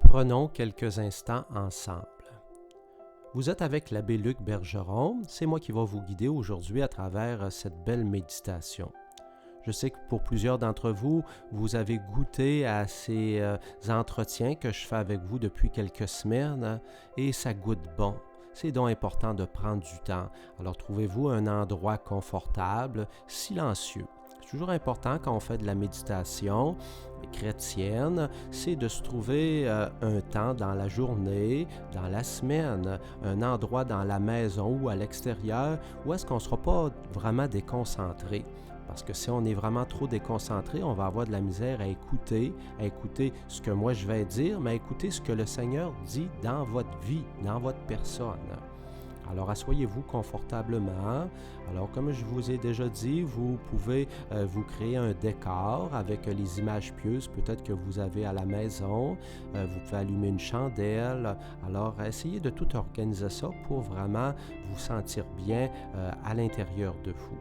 Prenons quelques instants ensemble. Vous êtes avec l'abbé Luc Bergeron, c'est moi qui vais vous guider aujourd'hui à travers cette belle méditation. Je sais que pour plusieurs d'entre vous, vous avez goûté à ces entretiens que je fais avec vous depuis quelques semaines et ça goûte bon. C'est donc important de prendre du temps. Alors trouvez-vous un endroit confortable, silencieux. C'est toujours important quand on fait de la méditation chrétienne, c'est de se trouver un temps dans la journée, dans la semaine, un endroit dans la maison ou à l'extérieur où est-ce qu'on ne sera pas vraiment déconcentré. Parce que si on est vraiment trop déconcentré, on va avoir de la misère à écouter ce que moi je vais dire, mais à écouter ce que le Seigneur dit dans votre vie, dans votre personne. Alors, asseyez-vous confortablement. Alors, comme je vous ai déjà dit, vous pouvez vous créer un décor avec les images pieuses peut-être que vous avez à la maison. Vous pouvez allumer une chandelle. Alors, essayez de tout organiser ça pour vraiment vous sentir bien à l'intérieur de vous.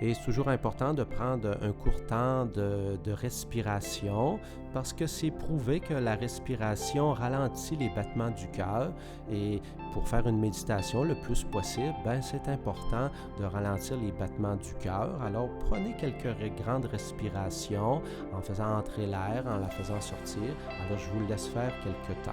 Et c'est toujours important de prendre un court temps de respiration parce que c'est prouvé que la respiration ralentit les battements du cœur et pour faire une méditation le plus possible, c'est important de ralentir les battements du cœur. Alors prenez quelques grandes respirations en faisant entrer l'air, en la faisant sortir. Alors je vous laisse faire quelques temps.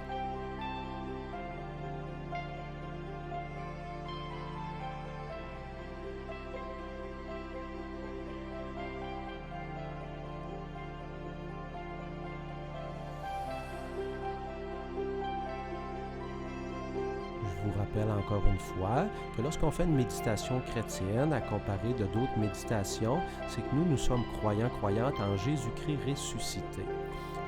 Je vous rappelle encore une fois que lorsqu'on fait une méditation chrétienne, à comparer de d'autres méditations, c'est que nous sommes croyantes en Jésus-Christ ressuscité.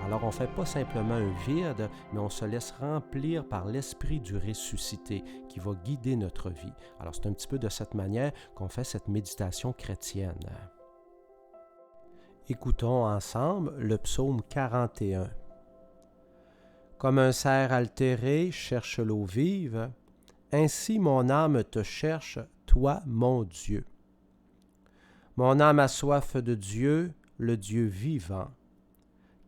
Alors on ne fait pas simplement un vide, mais on se laisse remplir par l'Esprit du ressuscité qui va guider notre vie. Alors c'est un petit peu de cette manière qu'on fait cette méditation chrétienne. Écoutons ensemble le psaume 41. Comme un cerf altéré cherche l'eau vive, ainsi mon âme te cherche, toi, mon Dieu. Mon âme a soif de Dieu, le Dieu vivant.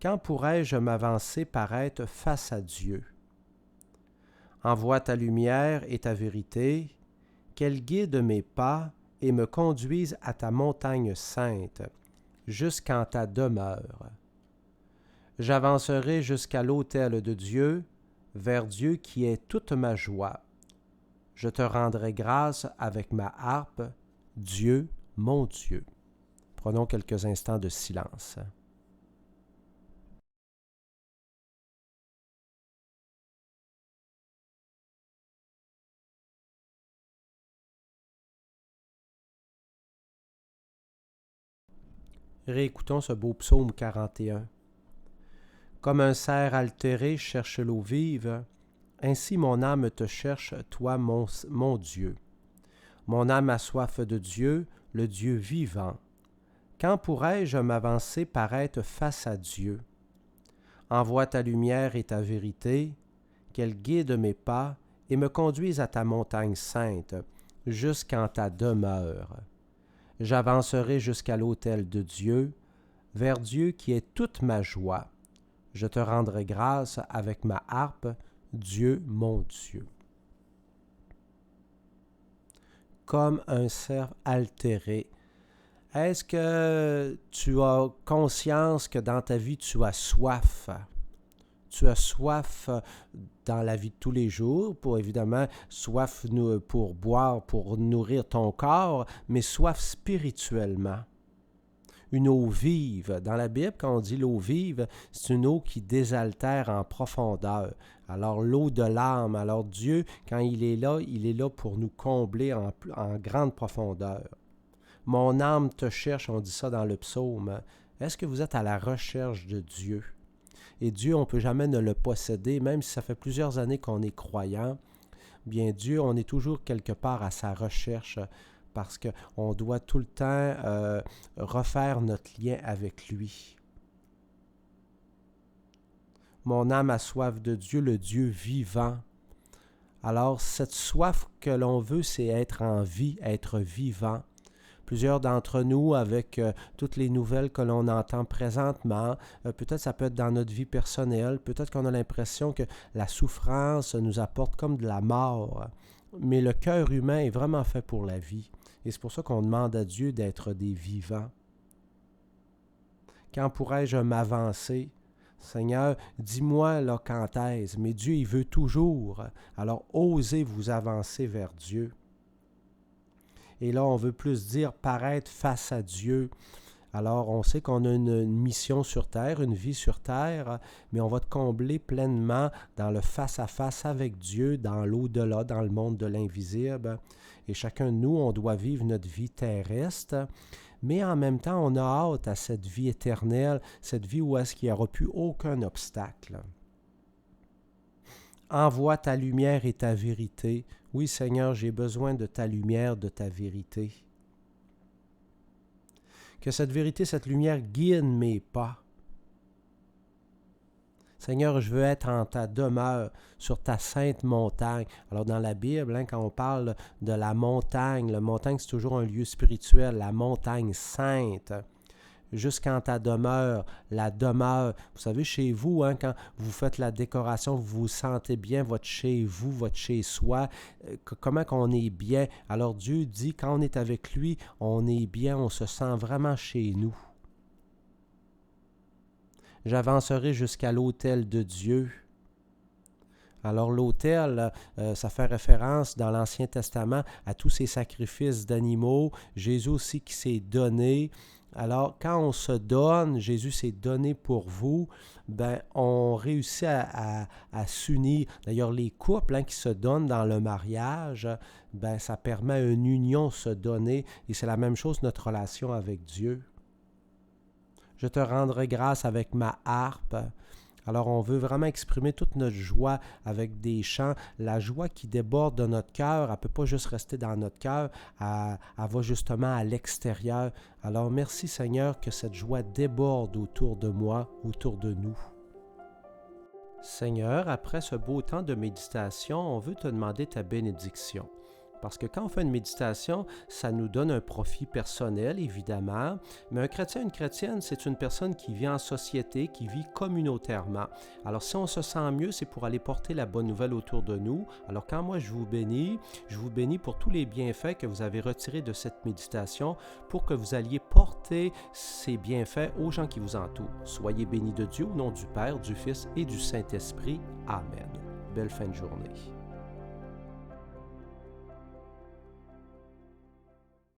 Quand pourrai-je m'avancer paraître face à Dieu? Envoie ta lumière et ta vérité, qu'elle guide mes pas et me conduise à ta montagne sainte, jusqu'en ta demeure. J'avancerai jusqu'à l'autel de Dieu, vers Dieu qui est toute ma joie. Je te rendrai grâce avec ma harpe, Dieu, mon Dieu. Prenons quelques instants de silence. Réécoutons ce beau psaume 41. Comme un cerf altéré cherche l'eau vive, ainsi mon âme te cherche, toi, mon Dieu. Mon âme a soif de Dieu, le Dieu vivant. Quand pourrai-je m'avancer paraître face à Dieu? Envoie ta lumière et ta vérité, qu'elle guide mes pas et me conduise à ta montagne sainte, jusqu'en ta demeure. J'avancerai jusqu'à l'autel de Dieu, vers Dieu qui est toute ma joie. Je te rendrai grâce avec ma harpe, Dieu mon Dieu. Comme un cerf altéré. Est-ce que tu as conscience que dans ta vie, tu as soif? Tu as soif dans la vie de tous les jours, pour évidemment, soif pour boire, pour nourrir ton corps, mais soif spirituellement. Une eau vive. Dans la Bible, quand on dit l'eau vive, c'est une eau qui désaltère en profondeur. Alors l'eau de l'âme, alors Dieu, quand il est là pour nous combler en grande profondeur. Mon âme te cherche, on dit ça dans le psaume. Est-ce que vous êtes à la recherche de Dieu? Et Dieu, on ne peut jamais ne le posséder, même si ça fait plusieurs années qu'on est croyant. Bien Dieu, on est toujours quelque part à sa recherche parce qu'on doit tout le temps refaire notre lien avec lui. Mon âme a soif de Dieu, le Dieu vivant. Alors, cette soif que l'on veut, c'est être en vie, être vivant. Plusieurs d'entre nous, avec toutes les nouvelles que l'on entend présentement, peut-être ça peut être dans notre vie personnelle, peut-être qu'on a l'impression que la souffrance nous apporte comme de la mort. Mais le cœur humain est vraiment fait pour la vie. Et c'est pour ça qu'on demande à Dieu d'être des vivants. Quand pourrais-je m'avancer? Seigneur, dis-moi là quand est-ce, mais Dieu, il veut toujours. Alors, osez vous avancer vers Dieu. Et là, on veut plus dire paraître face à Dieu. Alors, on sait qu'on a une mission sur Terre, une vie sur Terre, mais on va te combler pleinement dans le face-à-face avec Dieu, dans l'au-delà, dans le monde de l'invisible. Et chacun de nous, on doit vivre notre vie terrestre, mais en même temps, on a hâte à cette vie éternelle, cette vie où est-ce qu'il n'y aura plus aucun obstacle. Envoie ta lumière et ta vérité. Oui, Seigneur, j'ai besoin de ta lumière, de ta vérité. Que cette vérité, cette lumière guide mes pas. Seigneur, je veux être en ta demeure, sur ta sainte montagne. Alors dans la Bible, quand on parle de la montagne c'est toujours un lieu spirituel, la montagne sainte. Jusqu'en ta demeure, la demeure. Vous savez, chez vous, quand vous faites la décoration, vous vous sentez bien, votre chez vous, votre chez soi, comment qu'on est bien. Alors Dieu dit, quand on est avec lui, on est bien, on se sent vraiment chez nous. J'avancerai jusqu'à l'autel de Dieu. Alors l'autel, ça fait référence dans l'Ancien Testament à tous ces sacrifices d'animaux. Jésus aussi qui s'est donné. Alors quand on se donne, Jésus s'est donné pour vous, on réussit à s'unir. D'ailleurs, les couples qui se donnent dans le mariage, ça permet à une union se donner. Et c'est la même chose notre relation avec Dieu. Je te rendrai grâce avec ma harpe. Alors, on veut vraiment exprimer toute notre joie avec des chants. La joie qui déborde de notre cœur, elle ne peut pas juste rester dans notre cœur, elle va justement à l'extérieur. Alors, merci Seigneur que cette joie déborde autour de moi, autour de nous. Seigneur, après ce beau temps de méditation, on veut te demander ta bénédiction. Parce que quand on fait une méditation, ça nous donne un profit personnel, évidemment, mais un chrétien, une chrétienne, c'est une personne qui vit en société, qui vit communautairement. Alors, si on se sent mieux, c'est pour aller porter la bonne nouvelle autour de nous. Alors, quand moi je vous bénis pour tous les bienfaits que vous avez retirés de cette méditation pour que vous alliez porter ces bienfaits aux gens qui vous entourent. Soyez bénis de Dieu au nom du Père, du Fils et du Saint-Esprit. Amen. Belle fin de journée.